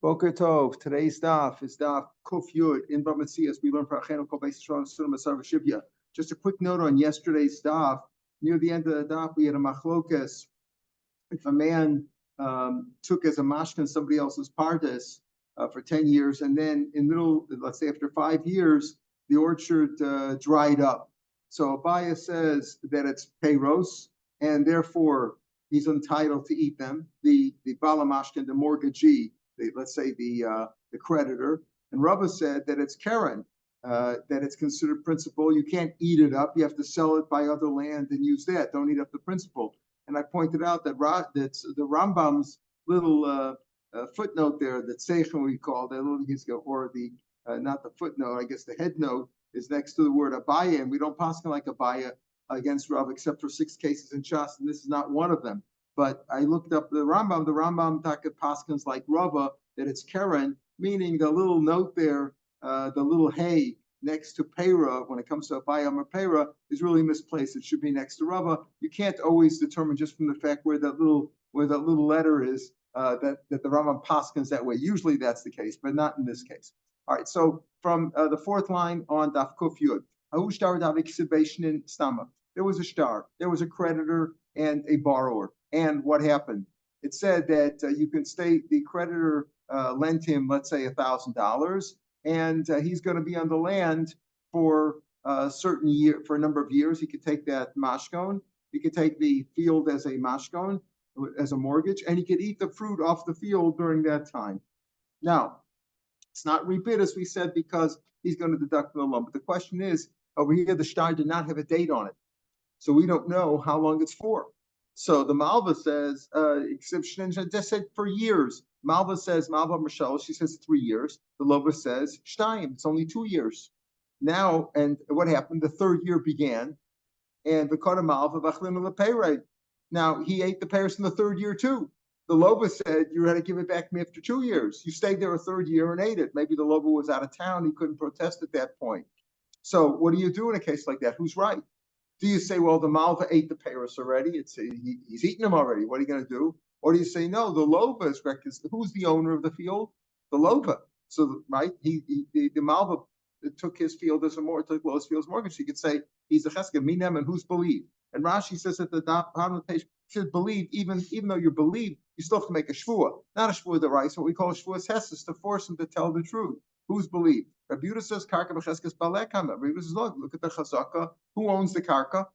Boker Tov. Today's daf is daf Kuf Yud in Mציעא. We learn for Achenu Kol Beis Yisrael Sunnah Masar V'Shivya. Just a quick note on yesterday's daf. Near the end of the daf, we had a machlokas. If a man took as a mashkan somebody else's pardes for 10 years, and then let's say after 5 years, the orchard dried up. So Abaya says that it's peiros, and therefore he's entitled to eat them. The balamashkin, the mortgagee, let's say the creditor, and Rava said that it's keren, that it's considered principal. You can't eat it up. You have to sell it, buy other land, and use that. Don't eat up the principal. And I pointed out that that's the Rambam's little footnote there, that Seichen we call that little, or the not the footnote, I guess the head note is next to the word Abaya, and we don't paskin like Abaya against Rav except for 6 cases in Shas, and this is not one of them. But I looked up the Rambam Takat Paskins like Rava, that it's Keren, meaning the little note there, the little hay next to Pera, when it comes to Abayam or Pera, is really misplaced. It should be next to Rava. You can't always determine just from the fact where that little letter is that the Rambam Paskins that way. Usually that's the case, but not in this case. All right, so from the 4th line on Daf Kuf Yud, there was a shtar, there was a creditor and a borrower. And what happened? It said that you can stay, the creditor lent him, let's say, $1,000, and he's going to be on the land for a certain year, for a number of years. He could take that mashkon, he could take the field as a mashkon, as a mortgage, and he could eat the fruit off the field during that time. Now, it's not rebid, as we said, because he's going to deduct the loan. But the question is, over here, the shtar did not have a date on it, so we don't know how long it's for. So the Malva says, just said for years. Malva says, Malva Michelle, she says 3 years. The Lova says, Shtayim, it's only 2 years. Now, and what happened? The 3rd year began, and the Kota Malva, Vachlim Lepere. Now, he ate the pears in the 3rd year too. The Lova said, you had to give it back to me after 2 years. You stayed there a 3rd year and ate it. Maybe the Lova was out of town. He couldn't protest at that point. So what do you do in a case like that? Who's right? Do you say, well, the Malva ate the Paris already? He's eaten them already. What are you going to do? Or do you say, no, the Lova is correct? Who's the owner of the field? The Lova. So, right, the Malva took his field as took Lo's field's mortgage. You could say he's a Cheska, Minem, and who's believed? And Rashi says that the bottom of the page should believe, even though you believe, you still have to make a shvua. Not a shvua the rice, what we call a shvua hesses, to force him to tell the truth. Who's believed? Rabbi Yehuda says, Karka b'cheskes balekam. Rabbi Yehuda says, look at the chazaka. Who owns the karka?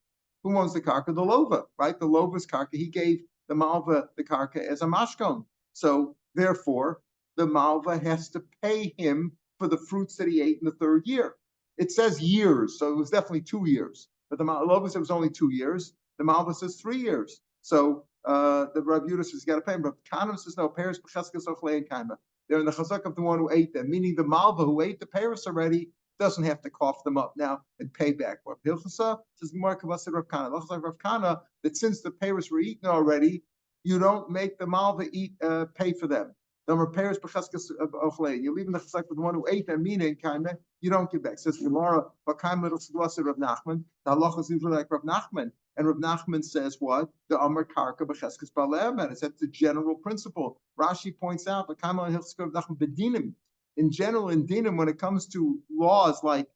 Who owns the karka? The Lova, right? The Lova's karka. He gave the Malva the karka as a mashkon. So, therefore, the Malva has to pay him for the fruits that he ate in the 3rd year. It says years, so it was definitely 2 years. But the Lova says it was only 2 years. The Malva says 3 years. So, the Rabbi Yehuda says, you got to pay him. But Kanim says, no, Paris b'cheskes ochlei kaima. They're in the chazak of the one who ate them, meaning the Malva who ate the Paris already doesn't have to cough them up now and pay back. What Hilchasa says, Rav Kana, that since the Paris were eaten already, you don't make the Malva pay for them. You're leaving the chazak of the one who ate them, meaning you don't give back. Says Gemara, Rav Nachman. The halacha is usually like Rav Nachman. And Rav Nachman says what? The Amar Karka b'cheskes bale'emet. That's the general principle. Rashi points out the Kamal and Hilchas Rav Nachman b'dinim. In general, in dinim, when it comes to laws like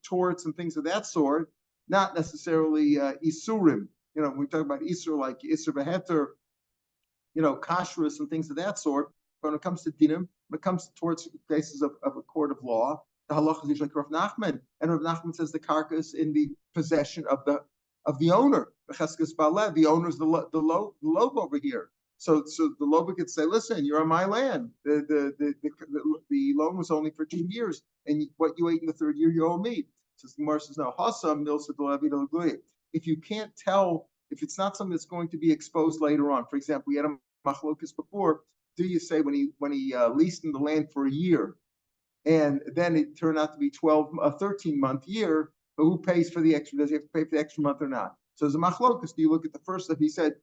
torts and things of that sort, not necessarily isurim. When we talk about isur like isur beheter, kashrus and things of that sort. But when it comes to dinim, when it comes to torts cases of a court of law, the halacha is usually like Rav Nachman. And Rav Nachman says the karka is in the possession of the owner. The owner is the lobe over here. So the lobe could say, listen, you're on my land. The loan was only for 2 years, and what you ate in the 3rd year, you owe me. So the Gemara says, no, if you can't tell, if it's not something that's going to be exposed later on. For example, we had a machlokas before. Do you say when he leased in the land for a year, and then it turned out to be a 13-month year, but who pays for the extra? Does he have to pay for the extra month or not? So as a machlokas, do you look at the first that he said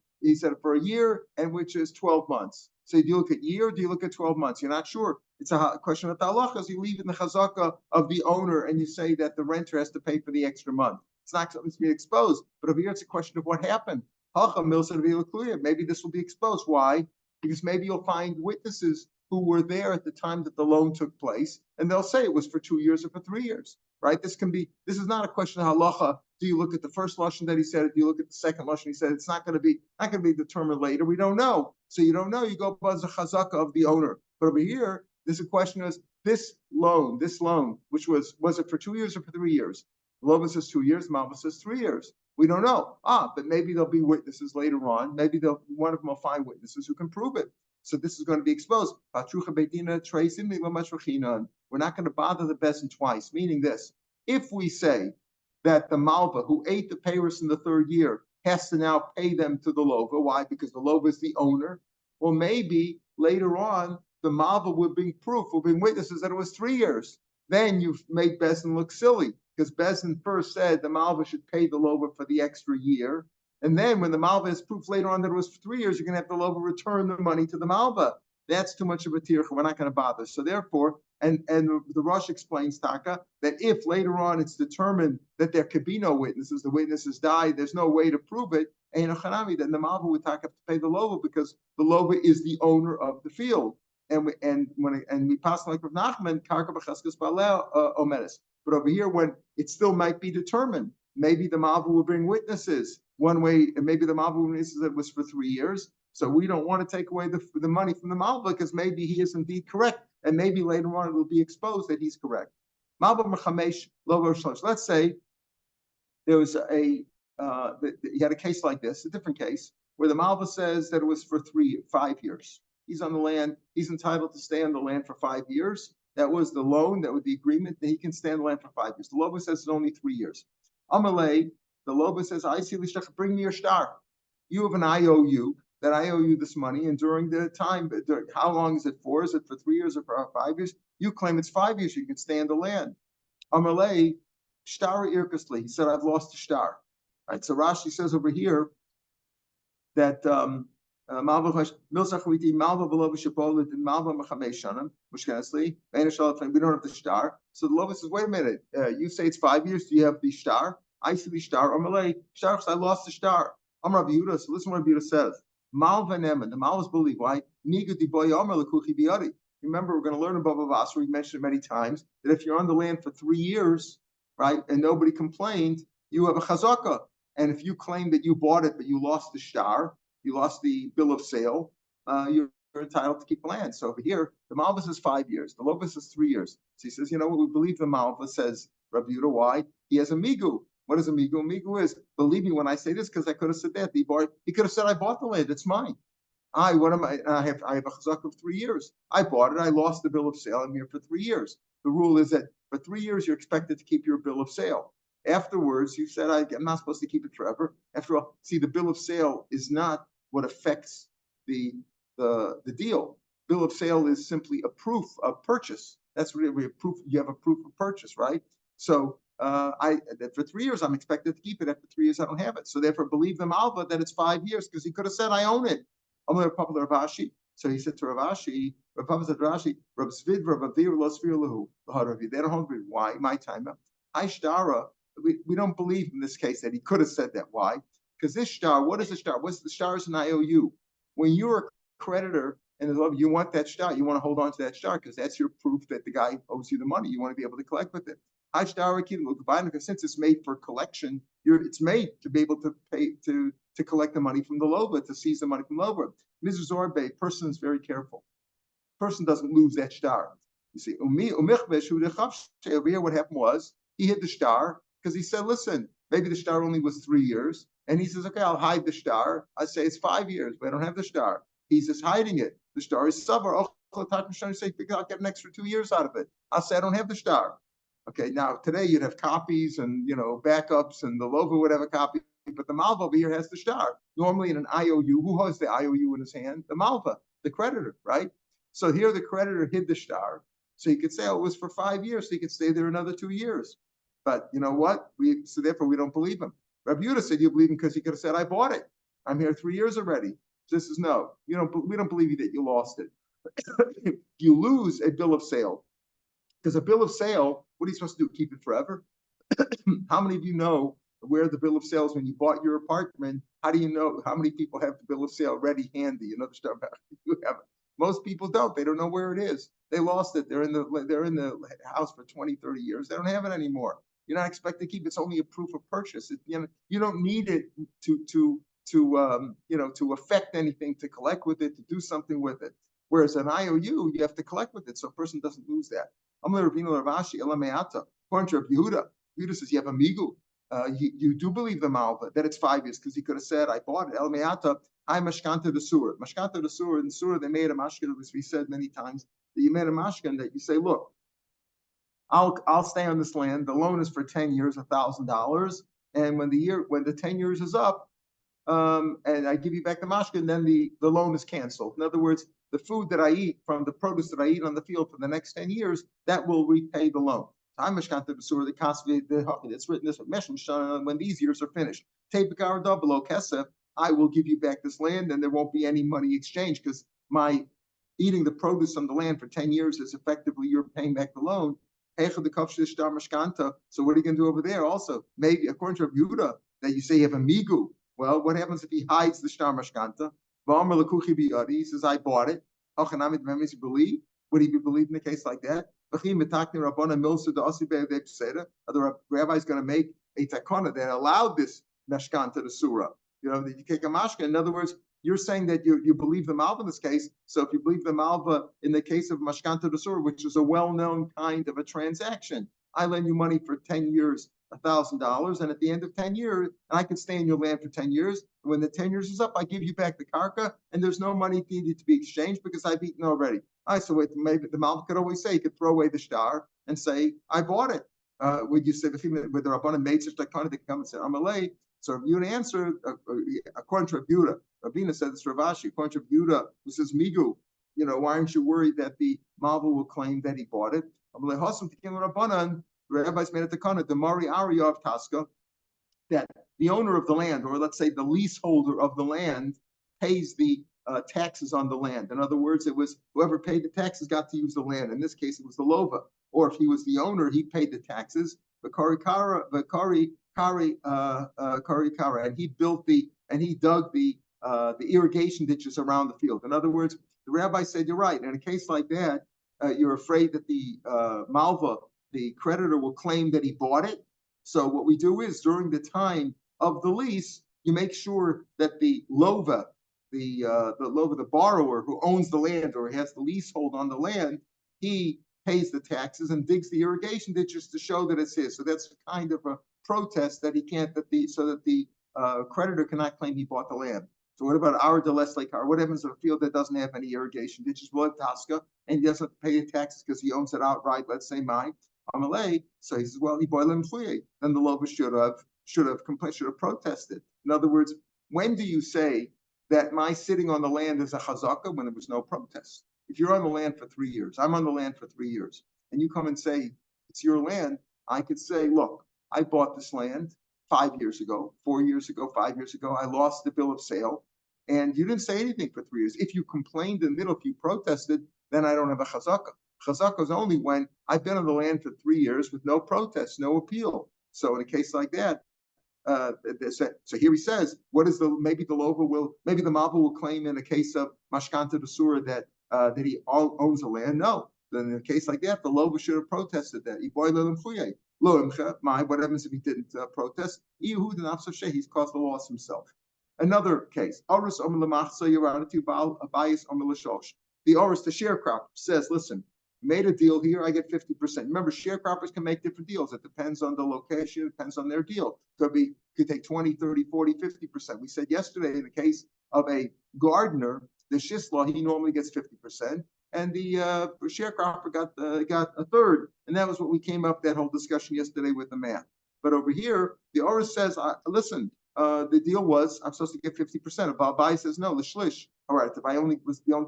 for a year, and which is 12 months. So do you look at year, or do you look at 12 months? You're not sure. It's a question of the halachas. You leave in the chazaka of the owner, and you say that the renter has to pay for the extra month. It's not something to be exposed. But over here, it's a question of what happened. Maybe this will be exposed. Why? Because maybe you'll find witnesses who were there at the time that the loan took place, and they'll say it was for 2 years or for 3 years, right? This is not a question of halacha. Do you look at the first lashon that he said it? Do you look at the second lashon he said it? It's not going to be determined later. We don't know. So you don't know. You go by the chazaka of the owner. But over here, there's a question is this loan, which was it for 2 years or for 3 years? Loba says 2 years, Malva says 3 years. We don't know. But maybe there'll be witnesses later on. Maybe one of them will find witnesses who can prove it. So this is going to be exposed. We're not going to bother the bezin twice, meaning this. If we say that the Malva who ate the payers in the 3rd year has to now pay them to the Lova, why? Because the Lova is the owner. Well, maybe later on, the Malva would bring proof, will bring witnesses that it was 3 years. Then you've made bezin look silly, because bezin first said the Malva should pay the Lova for the extra year. And then when the Malva has proof later on that it was for 3 years, you're going to have the Lova return the money to the Malva. That's too much of a tircha. We're not going to bother. So therefore, and the Rosh explains, Taka, that if later on it's determined that there could be no witnesses, the witnesses died, there's no way to prove it, then the Malva would have to pay the Lova because the Lova is the owner of the field. And we pass like Rav Nachman, karka b'cheskes ba'aleh omedes. But over here, when it still might be determined, maybe the Malva will bring witnesses one way, and maybe the Malva witnesses that it was for 3 years. So we don't want to take away the money from the Malva because maybe he is indeed correct, and maybe later on it will be exposed that he's correct. Malva mechamesh logo shlosh. Let's say there was you had a case like this, a different case, where the Malva says that it was for 5 years. He's on the land. He's entitled to stay on the land for 5 years. That was the loan. That was the agreement that he can stay on the land for 5 years. The Lova says it's only 3 years. Amalei, the Lova says, I see l'shtach, bring me your star. You have an IOU that I owe you this money, and during the time, how long is it for? Is it for 3 years or for 5 years? You claim it's 5 years. You can stay on the land. Amalei, star irkasli. He said, I've lost the star. Right. So Rashi says over here that Malva Malva we don't have the star. So the Lova says, wait a minute, you say it's 5 years, do you have the star? I see the star. I lost the star. I'm Rav Yehuda, so listen to what Rav Yehuda says. Malva Neman, the Malvas believe, why? Remember, we're going to learn above Avas, we mentioned it many times, that if you're on the land for 3 years, right, and nobody complained, you have a chazaka. And if you claim that you bought it, but you lost the star, you lost the bill of sale, you're entitled to keep the land. So over here, the Malva says 5 years, the Lova says 3 years. So he says, you know what, we believe the Malva says, Rav Yehuda, why? He has a migu. What is a migu? A migu is, believe me when I say this, because I could have said that. He could have said, I bought the land, it's mine. I have a chazak of 3 years. I bought it, I lost the bill of sale, I'm here for 3 years. The rule is that for 3 years, you're expected to keep your bill of sale. Afterwards, you said, I'm not supposed to keep it forever. After all, see, the bill of sale is not what affects the deal. Bill of sale is simply a proof of purchase. That's really a proof. You have a proof of purchase, right? So for 3 years, I'm expected to keep it. After 3 years, I don't have it. So therefore, believe the Malva that it's 5 years because he could have said, I own it. I'm going to popular Ravashi. So he said to Ravashi, Rav said to Rashi, Rav Svid, Rav Avir, Lo Svir Lahu. They don't hold me. Why? My time. I shtara. We don't believe in this case that he could have said that. Why? Because this star, what is the star? What's the star is an IOU. When you're a creditor and you want that star, you want to hold on to that star because that's your proof that the guy owes you the money. You want to be able to collect with it. Since it's made for collection, it's made to be able to pay to collect the money from the Lova, to seize the money from the Lova. Mrs. Zorbe, person is very careful. Person doesn't lose that star. You see, over here, what happened was he hid the star because he said, listen, maybe the star only was 3 years. And he says, okay, I'll hide the star. I say it's 5 years, but I don't have the star. He's just hiding it. The star is savar. I'll get an extra 2 years out of it. I'll say I don't have the star. Okay, now today you'd have copies and backups, and the Lova would have a copy, but the Malva over here has the star. Normally in an IOU, who has the IOU in his hand? The Malva, the creditor, right? So here the creditor hid the star. So he could say, oh, it was for 5 years, so he could stay there another 2 years. But you know what? So therefore we don't believe him. Rav Yehuda said you believe him because he could have said, I bought it. I'm here 3 years already. This is no. We don't believe you that you lost it. You lose a bill of sale. Because a bill of sale, what are you supposed to do? Keep it forever? How many of you know where the bill of sale is when you bought your apartment? How do you know how many people have the bill of sale ready handy? You know the stuff you have. Most people don't. They don't know where it is. They lost it. They're in the house for 20, 30 years. They don't have it anymore. You're not expected to keep it. It's only a proof of purchase. You don't need it to affect anything, to collect with it, to do something with it. Whereas an IOU, you have to collect with it, so a person doesn't lose that. According to Rav Yehuda, Yehuda says you have a migu. You do believe the malva that it's 5 years, because he could have said, I bought it. El me'ata, I mashkanta the surah. Mashkanta the surah, in surah they made a mashkan, as we said many times, that you made a mashkan that you say, look, I'll stay on this land. The loan is for 10 years, $1,000. And when the 10 years is up, and I give you back the mashkin, then the loan is canceled. In other words, the food that I eat from the produce that I eat on the field for the next 10 years, that will repay the loan. I'm mashkanta b'surah, the constantly it's written this way, when these years are finished. Tepikar below kesef, I will give you back this land, and there won't be any money exchange, because my eating the produce on the land for 10 years is effectively you're paying back the loan. So what are you going to do over there? Also, maybe according to Rav Yehuda, that you say you have a migu. Well, what happens if he hides the shtar mashkanta? He says, I bought it. Believe? Would he be believed in a case like that? Are the rabbis going to make a takana that allowed this mashkanta to surah? That you take a mashka. In other words, you're saying that you believe the malva in this case. So if you believe the malva in the case of mashkanta to surah, which is a well-known kind of a transaction, I lend you money for 10 years, $1,000, and at the end of 10 years, and I can stay in your land for 10 years. And when the 10 years is up, I give you back the karka, and there's no money needed to be exchanged because I've eaten already. So maybe the malva could always say, he could throw away the shtar and say, I bought it. Would you say, with the Rabbanan made such takana, they come and say, Amalei. So if you would answer, according to Rav Yehuda, Rabina said this, Ravashi, according to Rav Yehuda, who says, Migu, why aren't you worried that the malva will claim that he bought it? The rabbis made a takana, the Mari Arya of Tasca, that the owner of the land, or let's say the leaseholder of the land, pays the taxes on the land. In other words, it was whoever paid the taxes got to use the land. In this case, it was the lova. Or if he was the owner, he paid the taxes. And he built and he dug the irrigation ditches around the field. In other words, the rabbi said, you're right. In a case like that, you're afraid that the malva, the creditor, will claim that he bought it. So what we do is, during the time of the lease, you make sure that the lova, the borrower who owns the land or has the leasehold on the land, he pays the taxes and digs the irrigation ditches to show that it's his. So that's kind of a protest that he can't, so that the creditor cannot claim he bought the land. So what about our Delesle car? What happens in a field that doesn't have any irrigation ditches? Well, have Tasca, and he doesn't pay the taxes because he owns it outright. Let's say mine. Amalei. So he says, well, he bought him free. Then the lova should have protested. In other words, when do you say that my sitting on the land is a chazaka? When there was no protest. If you're on the land for 3 years, I'm on the land for 3 years, and you come and say it's your land, I could say, look, I bought this land 5 years ago, 4 years ago, 5 years ago. I lost the bill of sale, and you didn't say anything for 3 years. If you complained in the middle, if you protested, then I don't have a chazaka. Chazaka is only when I've been on the land for 3 years with no protest, no appeal. So in a case like that, so here he says, maybe the malva will claim in a case of mashkanta d'sura that he owns the land. No, then in a case like that, the lova should have protested that. What happens if he didn't protest? He's caused the loss himself. Another case. The Oris, the sharecropper, says, listen, made a deal here, I get 50%. Remember, sharecroppers can make different deals. It depends on the location, it depends on their deal. Could take 20, 30, 40, 50%. We said yesterday in the case of a gardener, the shisla, he normally gets 50%, and the sharecropper got a third. And that was what we came up, that whole discussion yesterday with the math. But over here, the Oris says, listen, the deal was I'm supposed to get 50%. Abai says, no, the shlish. All right, if the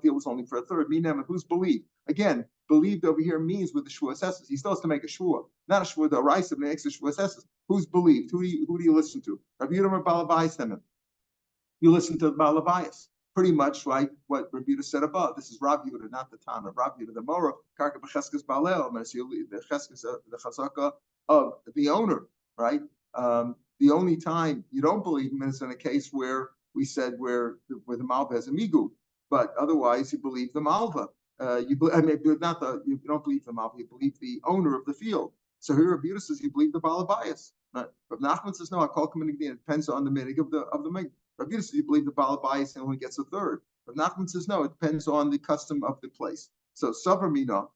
deal was only for a third, who's believed? Again, believed over here means with the shua assesses. He still has to make a shua, not a shua the rice of makes a shua assesses. Who's believed? Who do you listen to? Rabbi Yehuda or Balabais Hemen? You listen to Balabais. Pretty much like what Rabbi Yehuda said above. This is Rav Yehuda, not the Tana. Rav Yehuda, the Mora, Karka b'cheskes balel, the cheskes, the chazaka of the owner, right? The only time you don't believe him is in a case where we said where the malva has a migu. but otherwise you believe the malva. You don't believe the malva, you believe the owner of the field. So here Rabbi Yehuda says you believe the balabayas. Rav Nachman says no. I call it it depends on the minig of the minig. Rabbi Yehuda says you believe the balabayas and only gets a third. Rav Nachman says no. It depends on the custom of the place. So savar mina.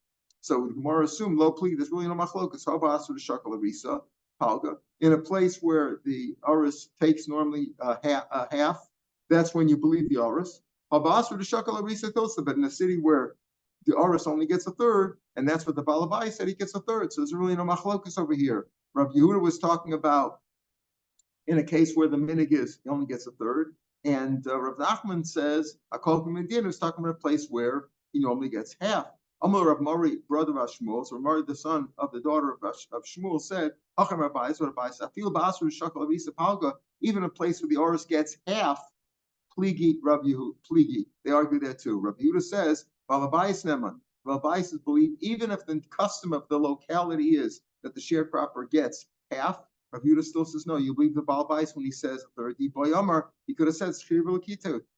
So the Gemara assume low plea. There's really no machlokas. How about the shakal arisa palga in a place where the aris takes normally half? That's when you believe the aris. How about the shakal arisa tosa? But in a city where the aris only gets a third, and that's what the balabai said, he gets a third. So there's really no machlokas over here. Rav Yehuda was talking about in a case where the minig is, he only gets a third. And Rav Nachman says, Akol Medina is talking about a place where he normally gets half. Amar Rav Mari, brother of Shmuel, so Mari, the son of the daughter of Shmuel, said, even a place where the Oris gets half, pligi Rav Yehuda, pligi. They argue there too. Rav Yehuda says, Balabais Neman. Balabais is believed even if the custom of the locality is that the sharecropper gets half. Rav Yehuda still says no. You believe the Balabais when he says a third. He could have said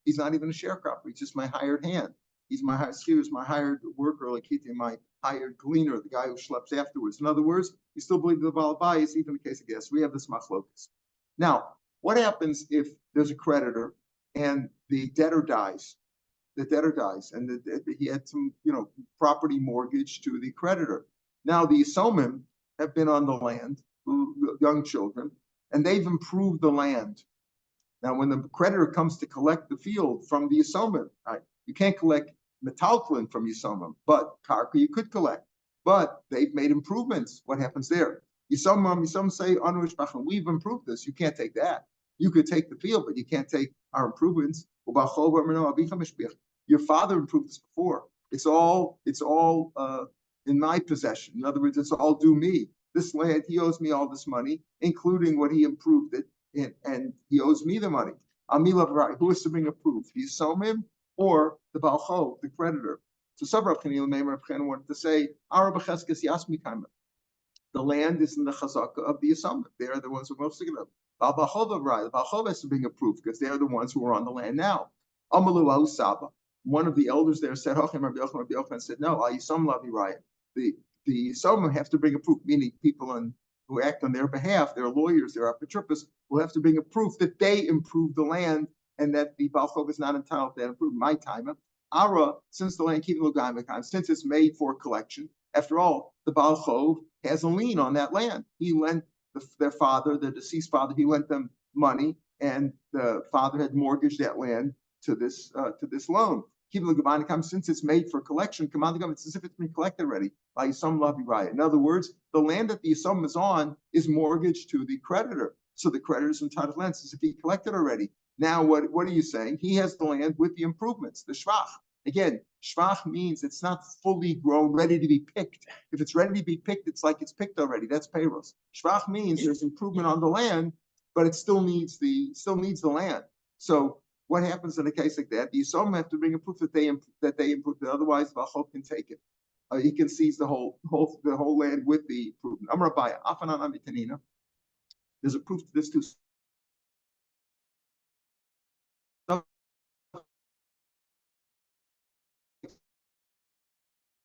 he's not even a sharecropper. He's just my hired hand. He's my hired worker, lakita, my hired gleaner, the guy who schleps afterwards. In other words, you still believe the Balabais even in the case of gas. We have this machlokas. Now, what happens if there's a creditor and the debtor dies? The debtor dies, and he had some, property mortgage to the creditor. Now the Yisomim have been on the land, young children, and they've improved the land. Now, when the creditor comes to collect the field from the Yisomim, right, you can't collect metalklin from Yisomim, but karka you could collect. But they've made improvements. What happens there? Yisomim say, we've improved this. You can't take that. You could take the field, but you can't take our improvements. Your father improved this before. It's all in my possession. In other words, it's all due me. This land, he owes me all this money, including what he improved it, and he owes me the money. Who is to bring a proof? The Yisomim or the Balcho, the creditor? So Sabrav Chanil Meimer wanted to say, the land is in the chazaka of the Yisomim. They are the ones who are most significant. The Balchov has to bring a proof because they are the ones who are on the land now. Amalu Saba. One of the elders there said, Rabbi Yochanan said, no, the Yisomim have to bring a proof, meaning people who act on their behalf, their lawyers, their apotropos, will have to bring a proof that they improved the land and that the Balchov is not entitled to that improvement. My time, Ara, since the land since it's made for collection, after all, the Balchov has a lien on that land. He lent their father, the deceased father, he lent them money, and the father had mortgaged that land to this loan. Since it's made for collection, it's as if it's been collected already by Yisom Lavi Raya. In other words, the land that the Yisom is on is mortgaged to the creditor. So the creditor is entitled to land as if he collected already. Now, what are you saying? He has the land with the improvements, the shvach. Again, shvach means it's not fully grown, ready to be picked. If it's ready to be picked, it's like it's picked already. That's payros. Shvach means there's improvement on the land, but it still needs the land. So what happens in a case like that? The Yisomim have to bring a proof that they improved it. Otherwise, Balchov can take it. He can seize the whole land with the improvement. Amar Abaya, Afanan Amitanina. There's a proof to this too.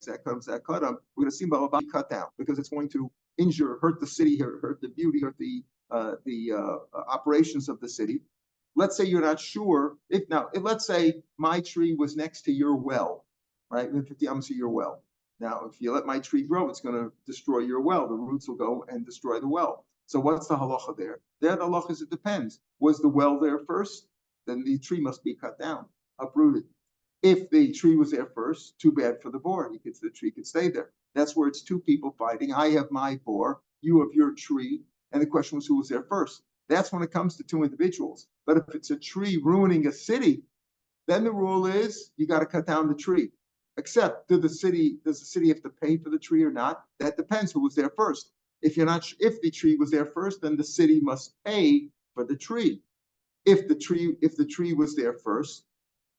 We're going to see Balabai cut down because it's going to hurt the city, hurt the beauty, hurt the operations of the city. Let's say you're not sure. Let's say my tree was next to your well, right? Your well. Now, if you let my tree grow, it's going to destroy your well. The roots will go and destroy the well. So what's the halacha there? There, the halacha is it depends. Was the well there first? Then the tree must be cut down, uprooted. If the tree was there first, too bad for the boar. The tree could stay there. That's where it's two people fighting. I have my boar, you have your tree, and the question was who was there first. That's when it comes to two individuals. But if it's a tree ruining a city, then the rule is you got to cut down the tree. Except does the city have to pay for the tree or not? That depends who was there first. If the tree was there first, then the city must pay for the tree. If the tree was there first,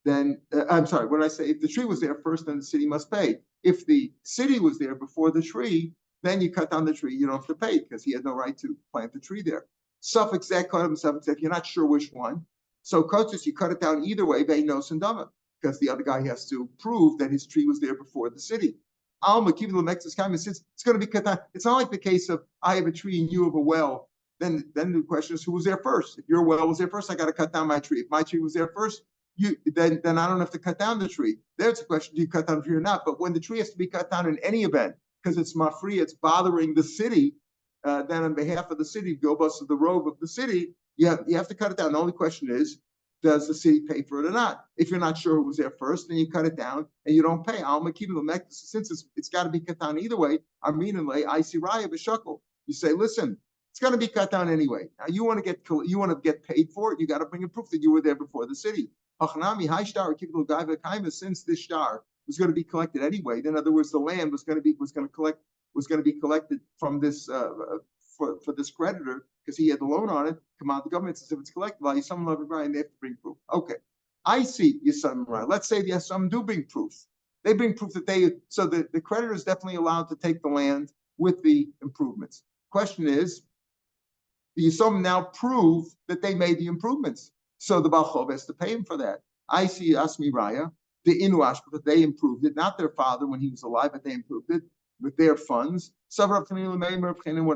then I'm sorry, what did I say? If the tree was there first, then the city must pay. If the city was there before the tree, then you cut down the tree, you don't have to pay because he had no right to plant the tree there. Suffix that cut him, suffix if you're not sure which one. So kotus, you cut it down either way, beinos and dama. because the other guy has to prove that his tree was there before the city. Alma, keep the since it's going to be katan. It's not like the case of I have a tree and you have a well. Then the question is who was there first? If your well was there first, I got to cut down my tree. If my tree was there first, then I don't have to cut down the tree. There's a question: do you cut down the tree or not? But when the tree has to be cut down in any event, because it's mafri, it's bothering the city, then on behalf of the city, go bust the robe of the city, you have to cut it down. The only question is, does the city pay for it or not? If you're not sure who was there first, then you cut it down and you don't pay. Since it's got to be cut down either way, I see raya b'shakel. You say, listen, it's going to be cut down anyway. Now you want to get paid for it. You got to bring a proof that you were there before the city. Since this star was going to be collected anyway, in other words, the land was going to be collected from this for this creditor because he had the loan on it. Come out, the government says if it's collectible, some love it, Brian, they have to bring proof. Okay, I see Yisam right. Let's say the Yisam do bring proof. They bring proof that the creditor is definitely allowed to take the land with the improvements. Question is, the Yisam now prove that they made the improvements. So the Baal Chov has to pay him for that. I see Asmi Raya, the Inuash, because they improved it, not their father when he was alive, but they improved it with their funds. What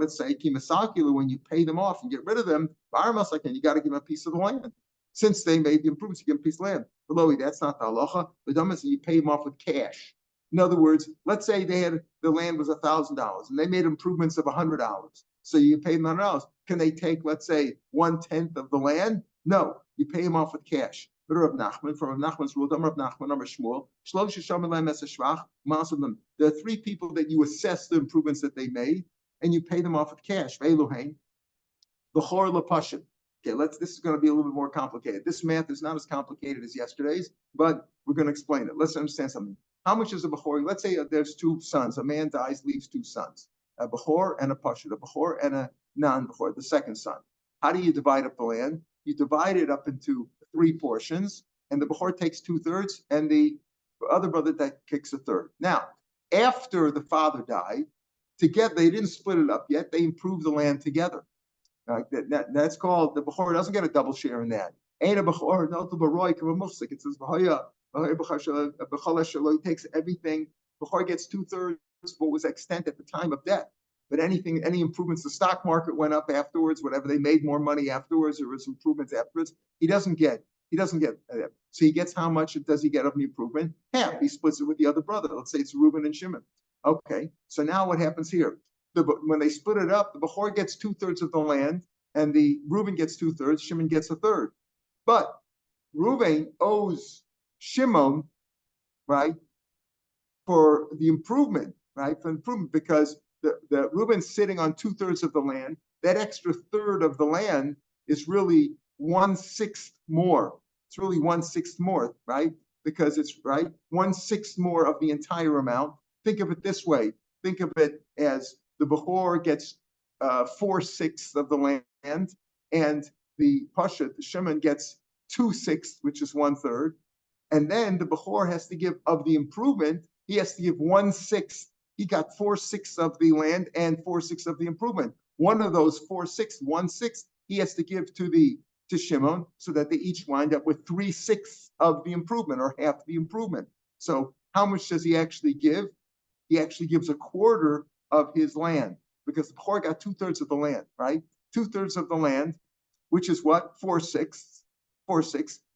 it say, when you pay them off and get rid of them, you got to give them a piece of the land. Since they made the improvements, you give them a piece of land. Below, that's not the halacha. But you pay them off with cash. In other words, let's say the land was $1,000 and they made improvements of $100. So you pay them $100. Can they take, let's say, 1/10 of the land? No, you pay them off with cash. Rav Nachman, from Rav Nachman's rule, Rav Nachman, Shmuel, there are three people that you assess the improvements that they made, and you pay them off with cash. Okay, this is going to be a little bit more complicated. This math is not as complicated as yesterday's, but we're going to explain it. Let's understand something. How much is a Bechor? Let's say there's two sons. A man dies, leaves two sons, a Bechor and a Pashut, a Bechor and a non-Bechor, the second son. How do you divide up the land? You divide it up into 3 portions, and the Bechor takes 2/3, and the other brother that kicks 1/3. Now, after the father died, together, they didn't split it up yet, they improved the land together. That's called, the Bechor doesn't get a double share in that. Ain't a Bechor, no to Baroy, it says, he takes everything, Bechor gets 2/3 what was extant at the time of death. But any improvements, the stock market went up afterwards, whatever, they made more money afterwards, there was improvements afterwards, he doesn't get that. So he gets, how much does he get of the improvement? Half. He splits it with the other brother. Let's say it's Reuben and Shimon. Okay, so now what happens here? When they split it up, the Bechor gets 2/3 of the land, and the Reuben gets 2/3, Shimon gets 1/3. But Reuben owes Shimon, right, for the improvement, right, for improvement, because the Reuben's sitting on 2/3 of the land. That extra third of the land is really 1/6 more. It's really 1/6 more, right? Because it's right 1/6 more of the entire amount. Think of it this way. Think of it as the Bechor gets 4/6 of the land, and the Pashut, the Shimon, gets 2/6, which is 1/3. And then the Bechor has to give of the improvement. He has to give 1/6. He got 4/6 of the land and 4/6 of the improvement. One of those 4/6, 1/6, he has to give to Shimon, so that they each wind up with 3/6 of the improvement, or half the improvement. So how much does he actually give? He actually gives 1/4 of his land, because the Bechor got 2/3 of the land, right? 2/3 of the land, which is what? 4/6,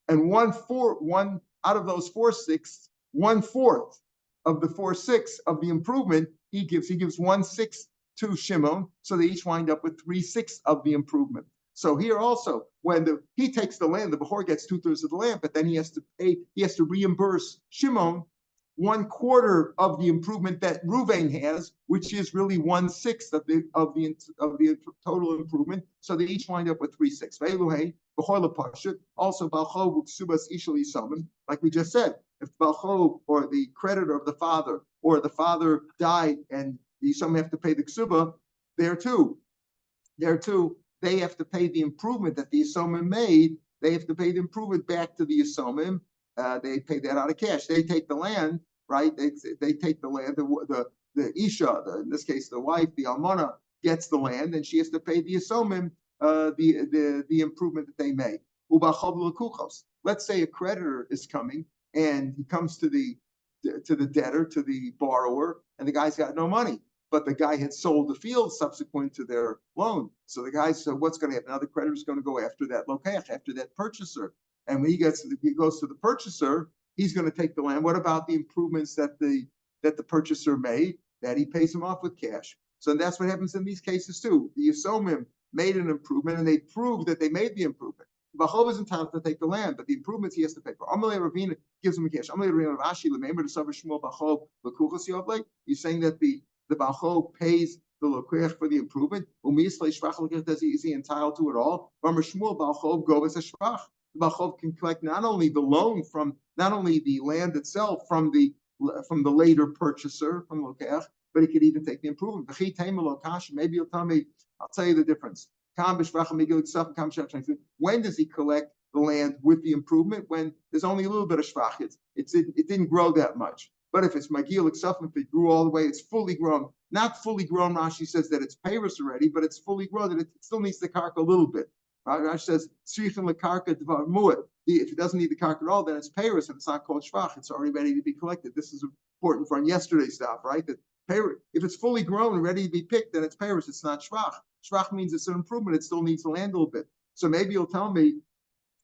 and one out of those 4/6, 1/4 of the 4/6 of the improvement he gives 1/6 to Shimon, so they each wind up with 3/6 of the improvement. So here also, when he takes the land, the Bechor gets 2/3 of the land, but then he has to reimburse Shimon 1/4 of the improvement that Reuven has, which is really 1/6 of the total improvement. So they each wind up with 3/6. Also, like we just said, if Baal Chov, or the creditor of the father, or the father died and the Yisomim have to pay the ksuba, there too, they have to pay the improvement that the Yisomim made. They have to pay the improvement back to the Yisomim. They pay that out of cash. They take the land, right? They take the land. The Isha, in this case, the wife, the Almana, gets the land, and she has to pay the Yisomim the improvement that they made. Let's say a creditor is coming and he comes to the debtor, to the borrower, and the guy's got no money. But the guy had sold the field subsequent to their loan. So the guy said, what's going to happen? Now the creditor's going to go after that lokech, after that purchaser. And when he goes to the purchaser, he's going to take the land. What about the improvements that the purchaser made? That he pays him off with cash. So that's what happens in these cases too. The Yisomim made an improvement, and they proved that they made the improvement. Bachov is entitled to take the land, but the improvements he has to pay for. Amalei Ravina gives him cash. Amalei Ravina Rashi Lemember to Savar Shmuel Bachov Lekuchas Yovlei. You're saying that the Bachov pays the Lekuch for the improvement. Is he entitled to it all? Shmuel Bachov go as a shvach. The Bachov can collect not only the loan from, not only the land itself from the later purchaser, from Lekuch, but he could even take the improvement. Maybe you'll tell me, I'll tell you the difference. When does he collect the land with the improvement? When there's only a little bit of shvach. It didn't grow that much. But if it's magil iksafim, if it grew all the way, it's fully grown. Not fully grown, Rashi says that it's payros already, but it's fully grown, that it still needs the karka a little bit. Right? Rashi says, if it doesn't need the karka at all, then it's payros, and it's not called shvach. It's already ready to be collected. This is important from yesterday's stuff, right? That if it's fully grown and ready to be picked, then it's payros, it's not shvach. Shvach means it's an improvement. It still needs to land a little bit. So maybe you'll tell me,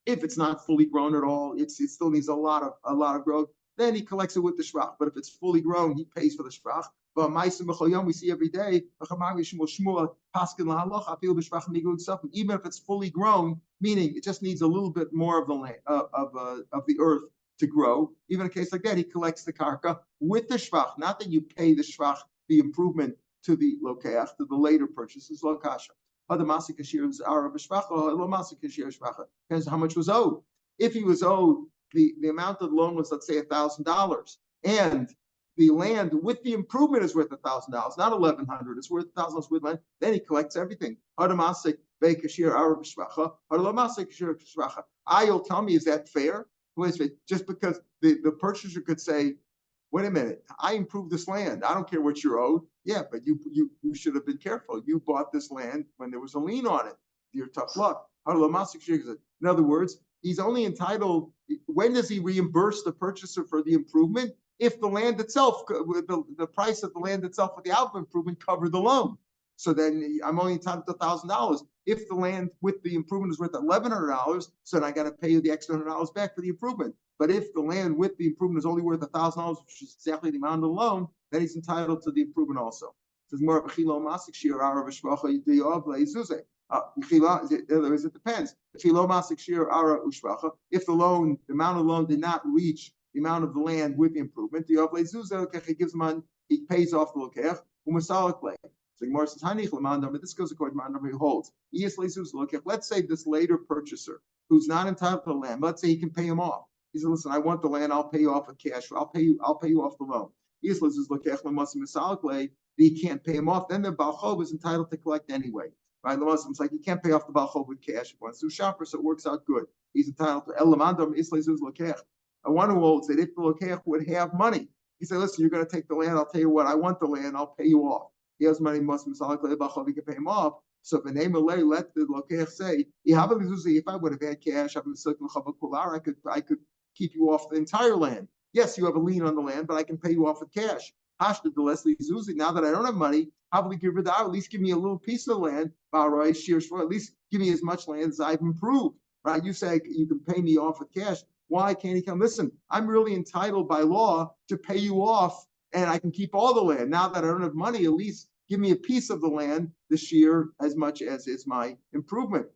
if it's not fully grown at all, it still needs a lot of growth. Then he collects it with the shvach. But if it's fully grown, he pays for the shvach. But we see every day, even if it's fully grown, meaning it just needs a little bit more of the land of the earth to grow. Even in a case like that, he collects the karka with the shvach. Not that you pay the shvach, the improvement, to the lokeach, to the later purchases, lo kasha. Other masik kashir is our b'shvacha, lo masik kashir shvacha. Depends how much was owed. If he was owed, the amount of the loan was, let's say, $1,000, and the land with the improvement is worth $1,000, not $1,100. It's worth $1,000 with land. Then he collects everything. Other masik kashir our b'shvacha, other lo masik kashir shvacha. You'll tell me, is that fair? Just because the purchaser could say, wait a minute, I improved this land. I don't care what you're owed. Yeah, but you should have been careful. You bought this land when there was a lien on it. You're tough luck. In other words, he's only entitled, when does he reimburse the purchaser for the improvement? If the land itself, the price of the land itself with the output improvement covered the loan. So then I'm only entitled to $1,000. If the land with the improvement is worth $1,100, so then I got to pay you the extra $100 back for the improvement. But if the land with the improvement is only worth $1,000, which is exactly the amount of the loan, then he's entitled to the improvement also. It says more of a chilo masik shiur ara v'shvacha yidiyov leizuzeh. It depends. If the amount of the loan did not reach the amount of the land with the improvement, he gives him he pays off the lokech. So Gemara says, but this goes according to Manam who holds. Let's say this later purchaser who's not entitled to the land, let's say he can pay him off. He said, listen, I want the land, I'll pay you off with cash, I'll pay you off the loan. He can't pay him off, then the Balchov is entitled to collect anyway. Right? The Muslim's like, he can't pay off the Balchov with cash. He wants to shopper, so it works out good. He's entitled to Elamandam Islazuz Lokech. I want to hold that if the Lokech would have money, he said, listen, you're going to take the land, I'll tell you what, I want the land, I'll pay you off. He has money, Muslim, he can pay him off. So if a name let the Lokech say, if I would have had cash, I could keep you off the entire land. Yes, you have a lien on the land, but I can pay you off with cash. Now that I don't have money, at least give me a little piece of the land. At least give me as much land as I've improved. Right? You say you can pay me off with cash. Why can't he come? Listen, I'm really entitled by law to pay you off, and I can keep all the land. Now that I don't have money, at least give me a piece of the land, the shiur, as much as is my improvement.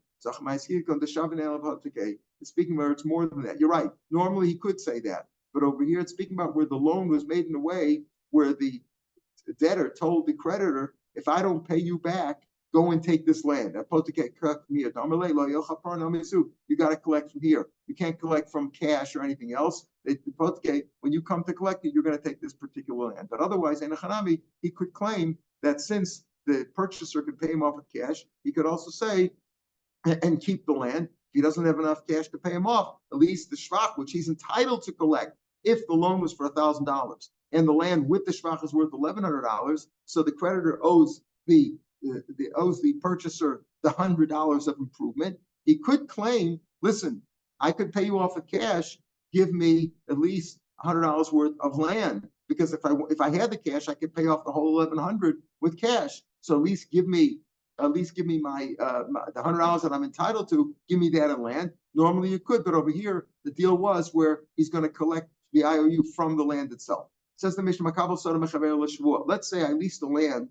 Speaking where it's more than that. You're right. Normally he could say that. But over here it's speaking about where the loan was made in a way where the debtor told the creditor, if I don't pay you back, go and take this land. You got to collect from here. You can't collect from cash or anything else. When you come to collect it, you're going to take this particular land. But otherwise, he could claim that since the purchaser could pay him off with cash, he could also say, and keep the land. If he doesn't have enough cash to pay him off, at least the shvach, which he's entitled to collect, if the loan was for $1,000 and the land with the shvach is worth $1,100, so the creditor owes the purchaser the $100 of improvement. He could claim, listen, I could pay you off with cash. give me at least $100 worth of land, because if I had the cash, I could pay off the whole 1,100 with cash. So at least give me my the $100 that I'm entitled to. Give me that in land. Normally you could, but over here the deal was where he's going to collect the IOU from the land itself. Says the Mishnah, let's say I leased the land,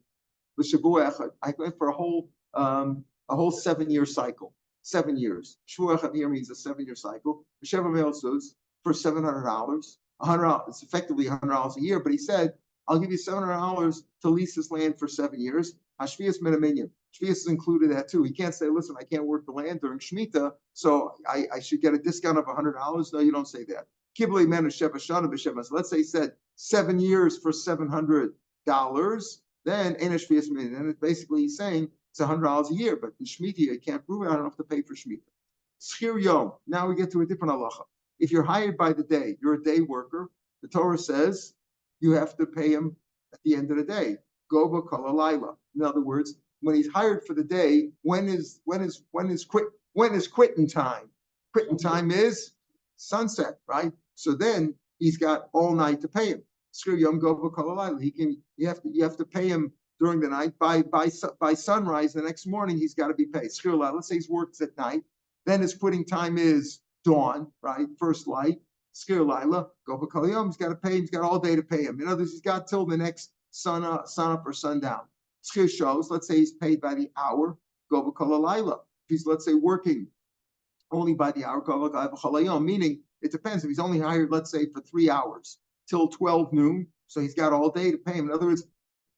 I went for a whole 7-year cycle. 7 years. Shvuah here means a 7-year cycle. For $700. $100. It's effectively $100 a year. But he said, "I'll give you $700 to lease this land for 7 years." Hashvias miniminium. Shvias is included that too. He can't say, "Listen, I can't work the land during Shemitah, so I should get a discount of $100." No, you don't say that. Kiblei menu sheva shana b'sheva. So let's say he said 7 years for $700. Then ain't a shvias miniminium. And it's basically he's saying it's $100 a year. But in Shemitah, you can't prove it. I don't have to pay for Shemitah. Schir yom. Now we get to a different halacha. If you're hired by the day, you're a day worker. The Torah says you have to pay him at the end of the day. Goba kol halayla. In other words, when he's hired for the day, when is quitting time? Quitting time is sunset, right? So then he's got all night to pay him. Skir yom goba kol halayla. You have to pay him during the night. By sunrise the next morning, he's got to be paid. Skir halayla. Let's say he works at night. Then his quitting time is dawn, right? First light. Skir laila, go for kol yom. He's got to pay him. He's got all day to pay him. In other words, he's got till the next sun up or sundown. Skir shows. Let's say he's paid by the hour. Go for kol halayla. If he's, let's say, working only by the hour, go for kol yom. Meaning it depends. If he's only hired, let's say, for 3 hours till 12 noon, so he's got all day to pay him. In other words,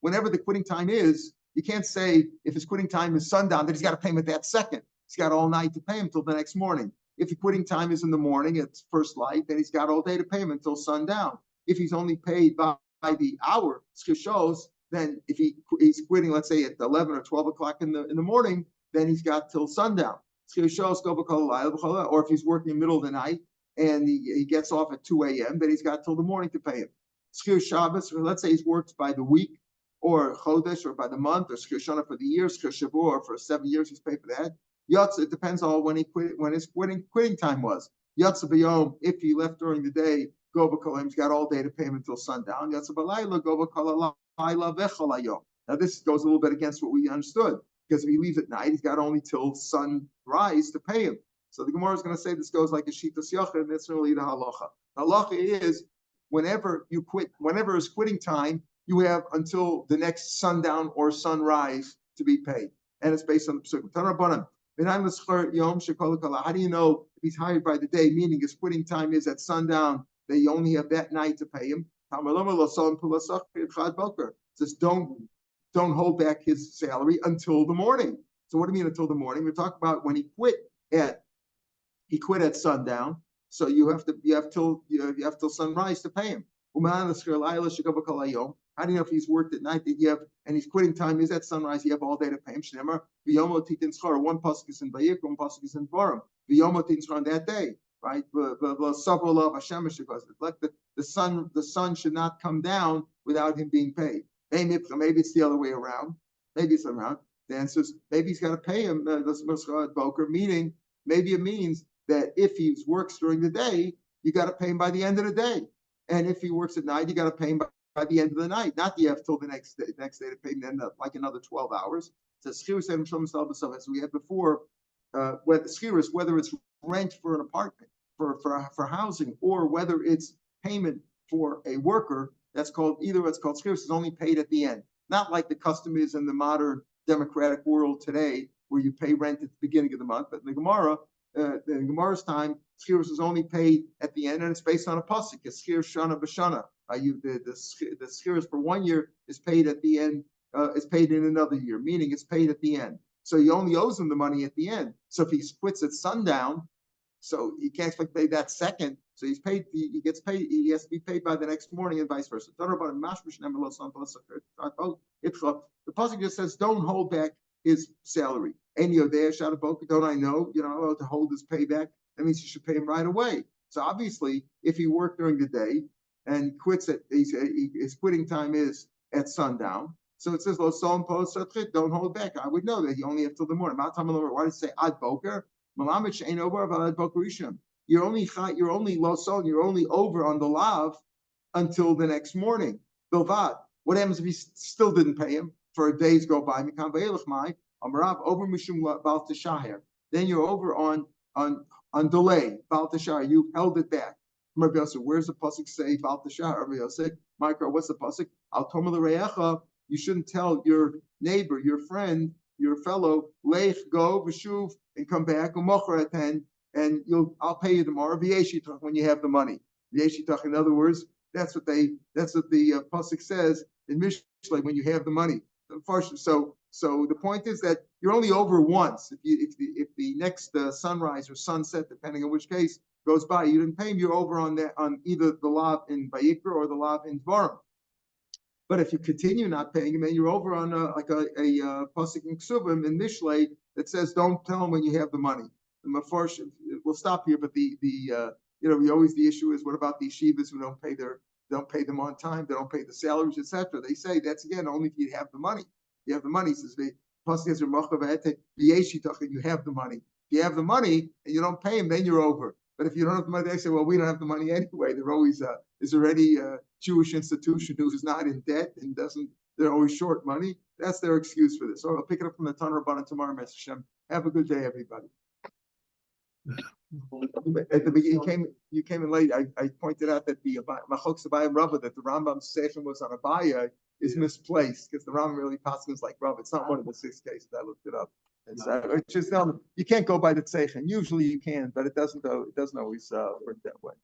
whenever the quitting time is, you can't say if his quitting time is sundown that he's got to pay him at that second. He's got all night to pay him till the next morning. If the quitting time is in the morning, it's first light, then he's got all day to pay him until sundown. If he's only paid by the hour, shows, then if he's quitting, let's say at 11 or 12 o'clock in the morning, then he's got till sundown. Or if he's working in the middle of the night and he gets off at 2 a.m., then he's got till the morning to pay him. Skir Shabbos, or let's say he's worked by the week, or Chodesh, or by the month, or Skir Shana for the year, Skir Shavua, or for 7 years he's paid for that. Yatsa, it depends on when his quitting time was. Yatsa b'yom, if he left during the day, go b'kolim, he's got all day to pay him until sundown. Yatsa b'layla, go b'kolayla v'cholayom. Now this goes a little bit against what we understood, because if he leaves at night, he's got only till sunrise to pay him. So the Gemara is going to say this goes like a shitas yachid, and that's really the halacha. The halacha is whenever you quit, whenever it's quitting time, you have until the next sundown or sunrise to be paid, and it's based on the psukim. How do you know if he's hired by the day, meaning his quitting time is at sundown, that you only have that night to pay him? It says don't hold back his salary until the morning. So what do you mean until the morning? We're talking about when he quit at sundown. So you have till sunrise to pay him. How do you know if he's worked at night that you have, and his quitting time is at sunrise, you have all day to pay him? Shneimar, v'yomo titin schar, one pasuk is in Vayikra, one pasuk is in Dvarim. V'yomo titin schar on that day, right? The sun should not come down without him being paid. Maybe it's the other way around. Maybe it's around. The answer is maybe he's got to pay him, meaning maybe it means that if he works during the day, you got to pay him by the end of the day. And if he works at night, you got to pay him by the end of the night. Not you have till the next day to pay him, then like another 12 hours. It says as we had before, whether it's rent for an apartment, for housing, or whether it's payment for a worker, that's called schirus is only paid at the end. Not like the custom is in the modern democratic world today, where you pay rent at the beginning of the month. But in the Gemara's time, schirus is only paid at the end, and it's based on a pasuk. It's schirus shana b'shana. The schirus for 1 year is paid at the end. Is paid in another year, meaning it's paid at the end. So he only owes him the money at the end. So if he quits at sundown, so he can't expect to pay that second. So he's paid. He gets paid. He has to be paid by the next morning, and vice versa. The pasuk just says, "Don't hold back his salary." Don't I know? You're not allowed to hold his payback. That means you should pay him right away. So obviously, if he worked during the day and quits his quitting time is at sundown. So it says, don't hold back. I would know that he only have till the morning. Why does it say ad boker? you're only losol, you're only over on the lav until the next morning. Bilvad. What happens if he still didn't pay him? For days go by. Then you're over on delay. You held it back. Where's the pasuk say? Micro, what's the pasuk? You shouldn't tell your neighbor, your friend, your fellow, lech, go, v'shuv, and come back, and I'll pay you tomorrow. When you have the money. In other words, that's what the pasuk says in Mishlei, when you have the money. So the point is that you're only over once. If the next sunrise or sunset, depending on which case, goes by, you didn't pay him, you're over on either the lav in Vayikra or the lav in Dvarim. But if you continue not paying him, then you're over on a pasuk in Ksubim in Mishlei that says, don't tell him when you have the money. We'll stop here, but the issue is, what about the yeshivas who don't pay them on time, they don't pay the salaries, etc. They say that's again only if you have the money. You have the money, says the pasuk says, you have the money. If you have the money and you don't pay him, then you're over. But if you don't have the money, they say, well, we don't have the money anyway. They're always is already a Jewish institution who is not in debt and they're always short money. That's their excuse for this. So I'll pick it up from the Tanur Rabbanan tomorrow, Mr. Shem. Have a good day, everybody. At the beginning, you came in late. I pointed out that the Machok Sabai and Rava, that the Rambam's session was on Abaya, is misplaced because the Rambam really passes like Rava. It's not one of the 6 cases. I looked it up. It's just you can't go by the Tzeichen. Usually you can, but it doesn't always work that way.